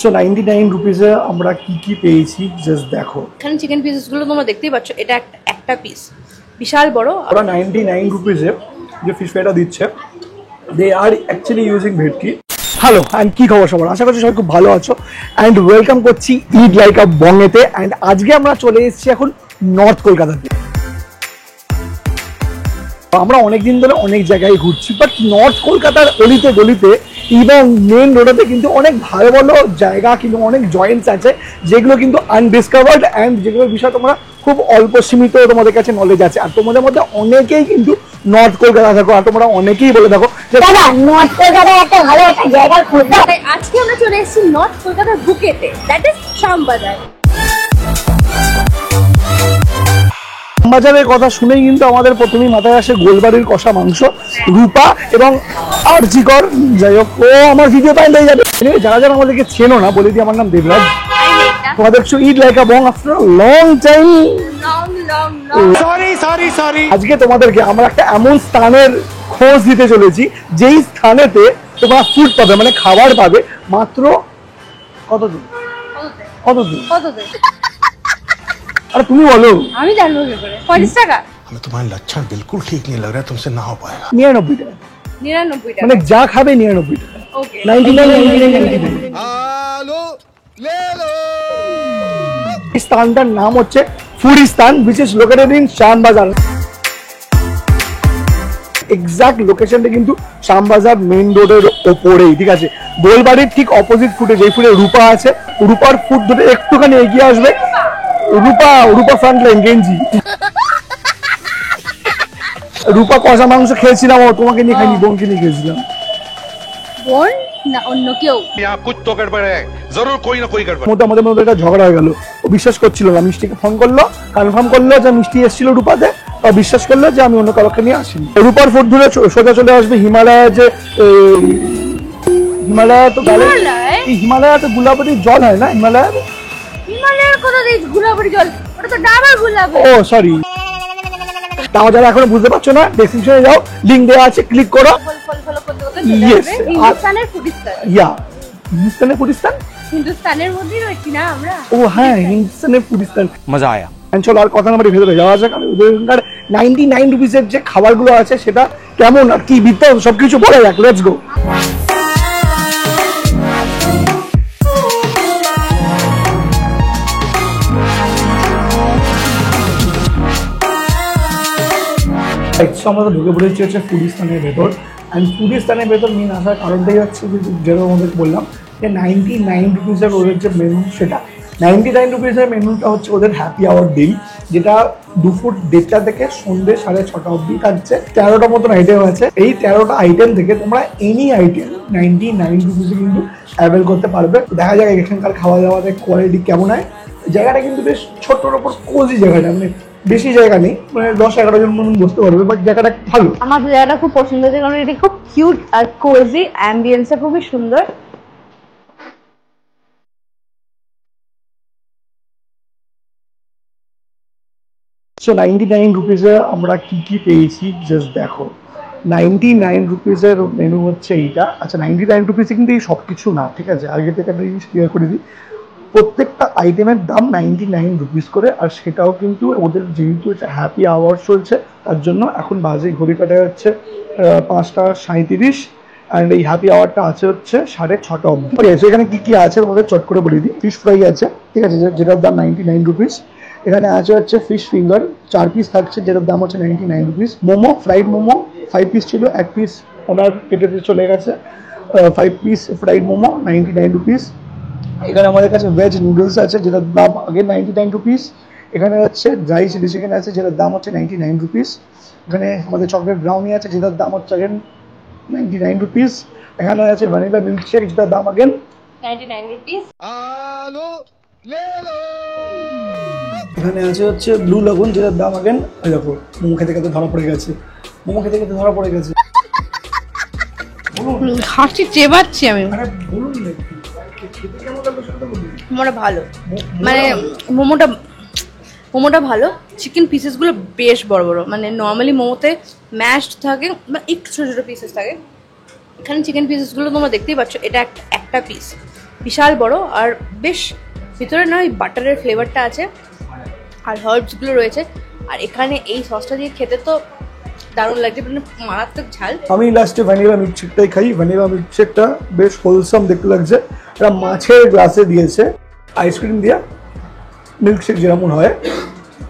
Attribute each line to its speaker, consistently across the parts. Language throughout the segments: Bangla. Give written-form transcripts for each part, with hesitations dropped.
Speaker 1: সো 99 রুপিসে আমরা কি পেয়েছি জাস্ট দেখো।
Speaker 2: এখানে চিকেন পিসেসগুলো তোমরা দেখতেই পাচ্ছ, এটা একটা পিস বিশাল বড়।
Speaker 1: ওরা 99 রুপিসে যে ফিশ ফ্রাইটা দিচ্ছে, দে আর অ্যাকচুয়ালি ইউজিং ভেটকি। হ্যালো অ্যান্ড কি খবর সবার, আশা করছি সবাই খুব ভালো আছো অ্যান্ড ওয়েলকাম করছি ইট লাইক আ বঙ্গেতে। অ্যান্ড আজকে আমরা চলে এসেছি এখন নর্থ কলকাতাতে। আমরা অনেকদিন ধরে অনেক জায়গায় ঘুরছি, বাট নর্থ কলকাতার অলিতে গলিতে এবং মেন রোডেতে কিন্তু অনেক ভালো ভালো জায়গা কিন্তু অনেক জয়েন্টস আছে যেগুলো কিন্তু আনডিসকভার্ড অ্যান্ড যেগুলোর বিষয়ে তোমরা খুব অল্প সীমিত তোমাদের কাছে নলেজ আছে। আর তোমাদের মধ্যে অনেকেই কিন্তু নর্থ কলকাতা থাকো, আর তোমরা অনেকেই বলে থাকো যে
Speaker 3: দাদা নর্থ কলকাতায় একটা ভালো একটা জায়গা খুঁজতে।
Speaker 2: তাই আজকে আমরা চলে এসেছি নর্থ কলকাতার বুকেতে, দ্যাট ইজ শ্যামবাজার।
Speaker 1: বাজারের কথা শুনেই কিন্তু আমাদের প্রথমেই মাথায় আসে গোলবাড়ির কষা মাংস, রূপা এবং আরজিকর। যাই হোক, ও আমার ভিডিও টাইম হয়ে যাবে। যারা যারা আমাদেরকে চেনো না, বলে দিই আমার নাম দেবরাজ। তোমরা দেখছো it like a Bong after long time. Sorry. আজকে তোমাদেরকে আমরা একটা এমন স্থানের খোঁজ দিতে চলেছি যেই স্থানেতে তোমরা ফুড পাবে, মানে খাবার পাবে মাত্র কতদিন। আরে তুমি বলো।
Speaker 2: আমি জানবো কি করে? 40 টাকা।
Speaker 4: हमें तुम्हारे लक्षण बिल्कुल ठीक नहीं लग रहा है, तुमसे ना हो पाएगा।
Speaker 1: 99 টাকা,
Speaker 2: 99 টাকা,
Speaker 1: মানে যা খাবে 99 টাকা।
Speaker 2: ওকে
Speaker 1: 99। এই স্থানটার নাম হচ্ছে ফুডিস্তান, which is located in Shyambazar. Exact লোকেশনটা কিন্তু শ্যামবাজার মেইন রোডের ওপরেই, ঠিক আছে। গোলবাড়ির ঠিক অপোজিট ফুটে যেই ফুটে রূপা আছে, রূপার ফুট ধরে একটুখানি এগিয়ে আসবে রূপা ফ্রন্ট লাইন গেঞ্জি। রূপা কষা মাংস খেয়েছিলাম, ও তোমাকে নিয়ে খাইনি, বোনকে নিয়ে খেয়েছিলাম।
Speaker 2: বোন না অন্য কেউ?
Speaker 4: यहाँ कुछ तो गड़बड़ है, जरूर कोई ना कोई गड़बड़।
Speaker 1: আমাদের মধ্যে একটা ঝগড়া হয়ে গেল। ও বিশ্বাস করছিল না, মিষ্টিকে ফোন করলো, কনফার্ম করলো যে মিষ্টি এসেছিল রূপাতে, ও বিশ্বাস করলো যে আমি অন্য কাউকে নিয়ে আসিনি। রূপার ফুট ধরে সোজা চলে আসবে হিমালয়া, যে হিমালয়া তো গেলে হিমালয়া তো গুলাবটির জল হয় না,
Speaker 2: হিমালয়ের কথা দিস গুলাবরি জল, ওটা তো ডাবল গুলাব।
Speaker 1: ও সরি। তাও যারা এখনো বুঝতে পারছো না, ডেসক্রিপশনে যাও, লিংক দেওয়া আছে, ক্লিক করো।
Speaker 2: ফলো করতে করতে চলে
Speaker 1: Yes,
Speaker 2: যাবে হিন্দুস্তানের ফুডিস্তান।
Speaker 1: হিন্দুস্তানের ফুডিস্তান,
Speaker 2: হিন্দুস্তানের মধ্যেই রয়েছি না আমরা।
Speaker 1: ও হ্যাঁ, হিন্দুস্তানের ফুডিস্তান।
Speaker 4: मजा आया।
Speaker 1: চলো আর কথা নাম্বার ভেতরে যাওয়া যাক। আমি ওখানকার 99 রুপিসের যে খাবারগুলো আছে সেটা কেমন আর কি বিদ্যা সবকিছু বলা যাক। Let's go. আমরা তো ঢুকে পড়েছি হচ্ছে ফুডিস্তানের ভেতর। অ্যান্ড ফুডিস্তানের ভেতর মেন আসার কারণটাই হচ্ছে যেটা আমাদের বললাম যে 99 রুপিসের ওদের যে মেনু, সেটা 99 রুপিসের মেনুটা হচ্ছে ওদের হ্যাপি আওয়ার ডিল, যেটা দুপুর 1:30 থেকে সন্ধ্যে 6:30 অবধি থাকছে। 13টা মতন আইটেম আছে। এই 13টা আইটেম থেকে তোমরা এনি আইটেম 99 রুপিসে কিন্তু অ্যাভেল করতে পারবে। দেখা যাক এখানকার খাওয়া দাওয়ার কোয়ালিটি কেমন হয়। জায়গাটা কিন্তু বেশ ছোট্টর ওপর কোজি জায়গাটা, মানে বেশি জায়গা নেই, মানে 10-11 জন মতন বসতে পারবে, বাট জায়গাটা ভালো।
Speaker 3: আমার জায়গাটা খুব পছন্দ হয়েছে কারণ এটা খুব কিউট আর কোজি, অ্যাম্বিয়েন্সটা খুবই সুন্দর।
Speaker 1: সো 99 রুপিসে আমরা কি পেয়েছি জাস্ট দেখো। 99 রুপিসের মেনু হচ্ছে এইটা। আচ্ছা, 99 রুপিসে কিন্তু এই সব কিছু না, ঠিক আছে। আগে থেকে একটা জিনিস ক্লিয়ার করে দিই, প্রত্যেকটা আইটেমের দাম 99 রুপিস করে। আর সেটাও কিন্তু ওদের যেহেতু হ্যাপি আওয়ার চলছে তার জন্য এখন বাজে ঘড়ি কাটা যাচ্ছে 5:37। অ্যান্ড এই হ্যাপি আওয়ারটা আছে হচ্ছে 6:30 অবধি। এখানে কি আছে ওদের চট করে বলে দিই। ফিশ ফ্রাই আছে, ঠিক আছে, যেটার দাম 99 রুপিস। এখানে আছে হচ্ছে ফিশ ফিঙ্গার 4 পিস থাকছে, যেটার দাম হচ্ছে 99 rupees. Momo, fried momo 5 piece ছিল, 1 পিস ওনার পেটেতে চলে গেছে। 5 পিস ফ্রাইড মোমো 99 রুপিস। এখানে আমাদের কাছে ভেজ নুডলস আছে, যেটার দাম আগে 99 রুপিস। এখানে হচ্ছে ড্রাই চিলি চিকেন আছে, যেটার দাম হচ্ছে 99 রুপিস। এখানে আমাদের চকলেট ব্রাউনি আছে, যেটার দাম হচ্ছে আগেন 99 রুপিস। এখানে আছে ভ্যানিলা মিল্কশেক, যেটার দাম আগেন
Speaker 2: 99 রুপিস।
Speaker 1: এখানে আছে হচ্ছে ব্লু লাগুন, যেটার দাম আগেন, ওই দেখো মোমো খেতে খেতে ধরা পড়ে গেছে।
Speaker 2: হাসি চেবাচ্ছি আমি।
Speaker 1: মানে বলুন না খেতে কেমন লাগলো সেটা তো বলুন।
Speaker 2: মোমোটা ভালো, মানে মোমোটা ভালো। চিকেন পিসেসগুলো বেশ বড় বড়, মানে নর্মালি মোমোতে ম্যাশড থাকে বা একটু ছোটো ছোটো পিসেস থাকে। এখানে চিকেন পিসেসগুলো তোমরা দেখতেই পাচ্ছ, এটা একটা পিস বিশাল বড়, আর বেশ ভিতরে না ওই বাটারের ফ্লেভারটা আছে আর হার্বসগুলো রয়েছে। আর এখানে এই সসটা দিয়ে খেতে তো দারুণ লাগছে, মানে মারাত্মক ঝাল।
Speaker 1: আমি লাস্টে ভ্যানিলা মিল্কশেকটাই খাই। ভ্যানিলা মিল্কশেকটা বেশ হোলসাম দেখতে লাগছে। এটা মাছের গ্লাসে দিয়েছে আইসক্রিম দিয়ে, মিল্কশেক যেরকম হয়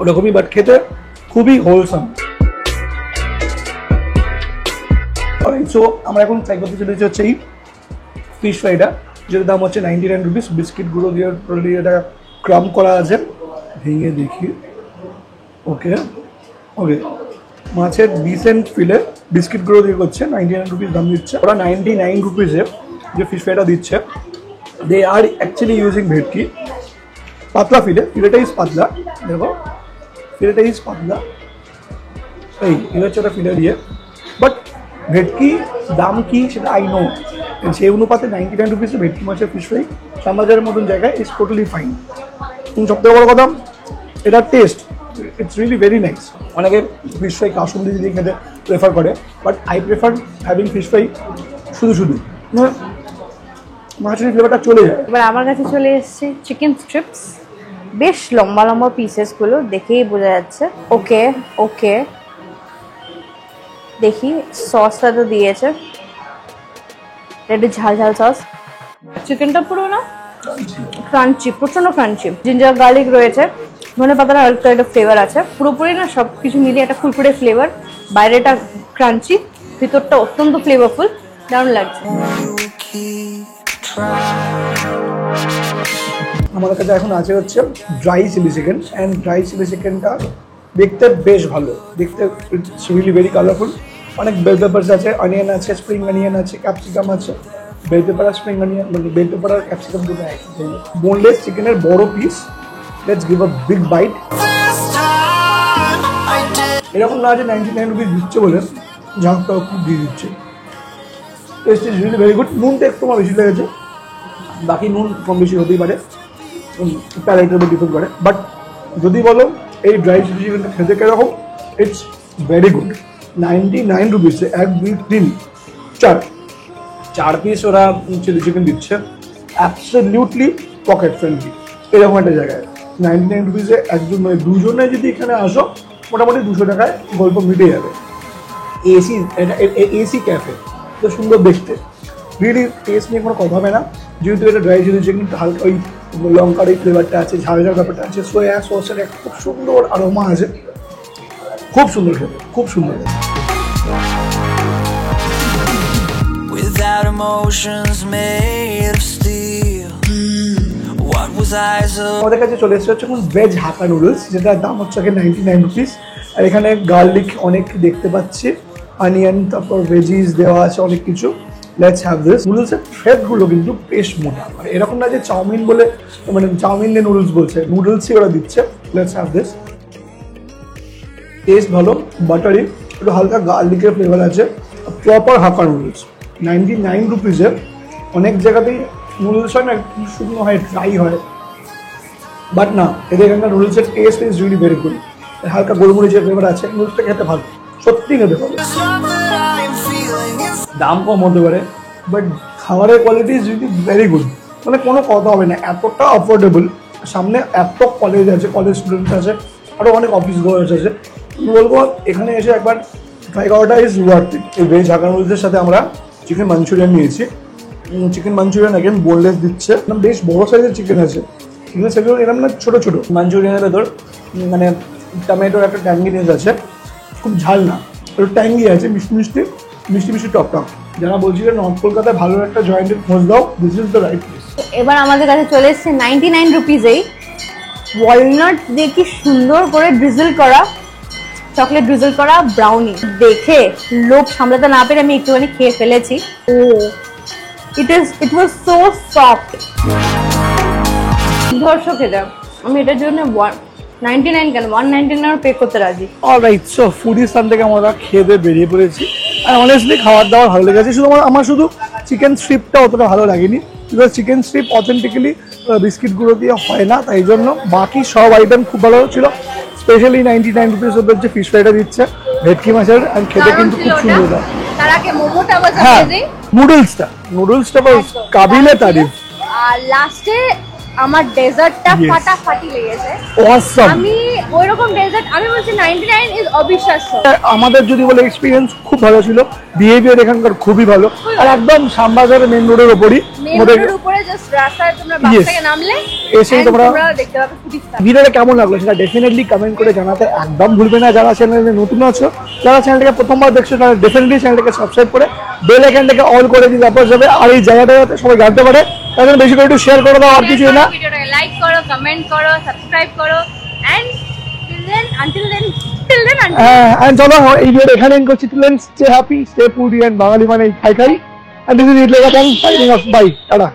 Speaker 1: ওরকমই, বাট খেতে খুবই হোলসাম। সো আমরা এখন ট্রাই করতে চলেছি হচ্ছে এই ফিশ ফ্রাইটা, যেটার দাম হচ্ছে 99 রুপিস। বিস্কিট গুঁড়ো দিয়ে এটা ক্রাম করা আছে, ভেঙে দেখি। ওকে ওকে, মাছের ডিসেন্ট ফিলে বিস্কিট গুঁড়ো দিয়ে করছে, 99 রুপিস দাম দিচ্ছে ওরা। 99 রুপিসে যে ফিশ ফ্রাইটা দিচ্ছে, দে আর অ্যাকচুয়ালি ইউজিং ভেটকি। পাতলা ফিলেটা ইজ পাতলা, দেখো ফিলেটা ইজ পাতলা, এই হচ্ছে ওটা ফিলে দিয়ে। বাট ভেটকি দাম কি সেটা আই নো, সেই অনুপাতে 99 রুপিসে ভেটকি মাছের ফিশ ফ্রাই শ্যামবাজারের মতন জায়গায় ইজ টোটালি ফাইন। সবথেকে বড় কথা, এটার test it's really very nice. অনেকে ফিশ ফ্রাই কাসুন্দি দিয়ে খেতে প্রেফার করে, but I prefer having fish fry শুধু মাছের ফ্লেভারটা চলে যায়।
Speaker 3: এবার আমার কাছে চলে এসেছে চিকেন স্ট্রিপস, বেশ লম্বা লম্বা পিসেসগুলো দেখেই বোঝা যাচ্ছে। ওকে ওকে, দেখি সসটা তো দিয়েছে, একটু ঝাল ঝাল সস। চিকেনটা পুরো না ক্রাঞ্চি, প্রচন্ড ক্রাঞ্চি। জিঞ্জার গার্লিক রয়েছে, ধনে পাতার হালকা একটা ফ্লেভার আছে, পুরোপুরি না সব কিছু মিলিয়ে একটা ফুরফুরে ফ্লেভার। বাইরেটা ক্রাঞ্চি, ভিতরটা অত্যন্ত ফ্লেভারফুল, দারুণ লাগছে।
Speaker 1: আমাদের কাছে এখন আছে হচ্ছে dry chilli chicken, and dry chilli চিকেনটা দেখতে বেশ ভালো, দেখতে ইটস রিয়েলি ভেরি কালারফুল। অনেক বেল পেপারস আছে, অনিয়ন আছে, স্প্রিং অনিয়ন আছে, ক্যাপসিকাম আছে। বেল পেপার আর স্প্রিং অনিয়ন, মানে বেল পেপার আর ক্যাপসিকাম দুটো একসাথে। বোনলেস চিকেনের বড় piece, let's give a big bite. এরকম না যে 99 রুপিস দিচ্ছে বলে ঝাঁকটাও খুব দিয়ে দিচ্ছে। Test is really very good. নুনটা একটু আমার বেশি লেগেছে, বাকি নুন কম বেশি হতেই পারে, প্যালেটের উপর ডিপেন্ড করে। বাট যদি বলো এই ড্রাই চিলি চিকেনটা খেতে কীরকম, ইটস ভেরি গুড। 99 রুপিসে 1 2 3 4 পিস ওরা চিলি চিকেন দিচ্ছে, অ্যাবসলিউটলি পকেট ফ্রেন্ডলি। এরকম একটা জায়গায় 99 রুপিসে একজন নয় দুজনে যদি এখানে আসো, মোটামুটি 200 টাকায় গল্প মিটে যাবে। এসি ক্যাফে, তো সুন্দর দেখতে, রিয়েলি টেস্ট নিয়ে কোনো কথা হবে না। যেহেতু এটা ড্রাই চিলি চিকেন, হালকা ওই লঙ্কার এই ফ্লেভারটা আছে, ঝাল ঝাল ব্যাপারটা আছে, সোয়া সসের একটা খুব সুন্দর আরোমা আছে, খুব সুন্দর খেতে, খুব সুন্দর।
Speaker 5: Without emotions made of steel, what was I so?
Speaker 1: আমাদের কাছে চলে এসেছে হচ্ছে এখন ভেজ হাক্কা নুডলস, যেটার দাম হচ্ছে 99 রুপিস। আর এখানে গার্লিক অনেক দেখতে পাচ্ছি, অনিয়ন, তারপর ভেজিস দেওয়া আছে অনেক কিছু। Let's have this. নুডলসের থ্রেডগুলো কিন্তু বেশ মোটা, মানে এরকম না যে চাউমিন বলে, মানে চাউমিন দিয়ে নুডলস বলছে, নুডলসই ওরা দিচ্ছে। Let's have this. টেস্ট ভালো, বাটারি, একটু হালকা গার্লিকের ফ্লেভার আছে, প্রপার হাক্কা নুডলস। 99 রুপিসে অনেক জায়গাতেই নুডলস হয় না, একটু শুকনো হয়, ড্রাই হয়, বাট না, এদের এখানকার নুডলসের test is really very good. হালকা গোলমরিচের ফ্লেভার আছে, নুডলসটা খেতে ভালো, সত্যি খেতে ভালো। দাম কম হতে পারে, বাট খাবারের quality is really very good, মানে কোনো কথা হবে না, এতটা অ্যাফোর্ডেবল। সামনে এত কলেজ আছে, কলেজ স্টুডেন্ট আছে, আরও অনেক অফিস গোয়ার্স আছে। আমি বলবো এখানে এসে একবার ট্রাই করাটা ইজ ওয়ার্থ ইট। এই ভেজ হাক্কা নুডলসের সাথে আমরা চিকেন মাঞ্চুরিয়ান নিয়েছি। চিকেন মাঞ্চুরিয়ান অ্যাগেন বোনলেস দিচ্ছে, বেশ বড় সাইজের চিকেন আছে, কিন্তু সেগুলো এরকম না, ছোটো ছোটো। মাঞ্চুরিয়ানের ভেতর মানে টমেটোর একটা ট্যাঙ্গিনেস আছে, খুব ঝাল না, একটু ট্যাঙ্গি আছে, মিষ্টি মিষ্টি টক টক। যারা বলছিলেন নর্থ কলকাতায় ভালো একটা জয়েন্টের খোঁজ দাও, this is the right place.
Speaker 3: এবার আমাদের কাছে চলে এসেছে 99 রুপিসেই ওয়ালনাট দিয়ে কি সুন্দর করে ড্রিজল করা, চকলেট ড্রিজল করা ব্রাউনি। দেখে লোভ সামলাতে না পেরে আমি একটুখানি খেয়ে ফেলেছি। ও ইট ওয়াজ সো সফট, দর্শক এটা আমি এটার জন্য 99 কেন 199 পে করতে রাজি।
Speaker 1: অলরাইট, সো ফুডি স্থান থেকে আমরা খেয়ে দিয়ে বেরিয়ে পড়েছি। আর অনেস্টলি খাবার দাবার ভালো লেগেছে, শুধু আমার শুধু চিকেন স্ট্রিপটা অতটা ভালো লাগেনি, because chicken strip authentically biscuit গুঁড়ো দিয়ে হয় না, তাই জন্য। বাকি সব আইটেম খুব ভালো ছিল, স্পেশালি 99 রুপিস ওদের যে ফিশ ফ্রাইটা দিচ্ছে ভেটকি মাছের, আর খেতে কিন্তু খুব সুন্দর।
Speaker 2: তার আগে মোমোটা
Speaker 1: হ্যাঁ, নুডলসটা কাবিলে তারিফ।
Speaker 2: আর লাস্টে আমার ডেজার্টটা
Speaker 1: Yes.
Speaker 2: ফাটাফাটি লেগেছে।
Speaker 1: অসাম।
Speaker 2: আমি ওইরকম ডেজার্ট আমি বলছি 99 ইজ অবিশ্বাস্য।
Speaker 1: আমাদের যদি বলে এক্সপিরিয়েন্স খুব ভালো ছিল, বিহেভিয়ার এখানকার খুবই ভালো, আর একদম শ্যামবাজারের মেন রোডের ওপরই
Speaker 2: মেন রোডের উপরে জাস্ট রাস্তায় তোমরা বাস
Speaker 1: Yes.
Speaker 2: থেকে নামলে
Speaker 1: এসেই
Speaker 2: and
Speaker 1: তোমরা
Speaker 2: দেখতে পাবে ফুড স্টার।
Speaker 1: ভিডিওটা কেমন লাগলো সেটা ডেফিনেটলি কমেন্ট করে জানাতে একদম ভুলবে না। যারা চ্যানেলে নতুন আছো, যারা চ্যানেলটাকে প্রথমবার দেখছো, তারা ডেফিনেটলি চ্যানেলটাকে সাবস্ক্রাইব করে বেল আইকনটাকে অল করে দিলে তারপর যাবে। আর এই জায়গাটা যাতে সবাই জানতে পারে তার জন্য বেশি করে একটু শেয়ার করে দাও, আর কিছুই না।
Speaker 2: ভিডিওটাকে লাইক করো, কমেন্ট করো, সাবস্ক্রাইব করো এন্ড till then
Speaker 1: হ্যাঁ, চলো এই ভিডিও এখানে এন্ড করছি। Stay happy, stay foodie and Bangali মানে খাই খাই। And this is It Lega Tang signing off. Bye. Tada.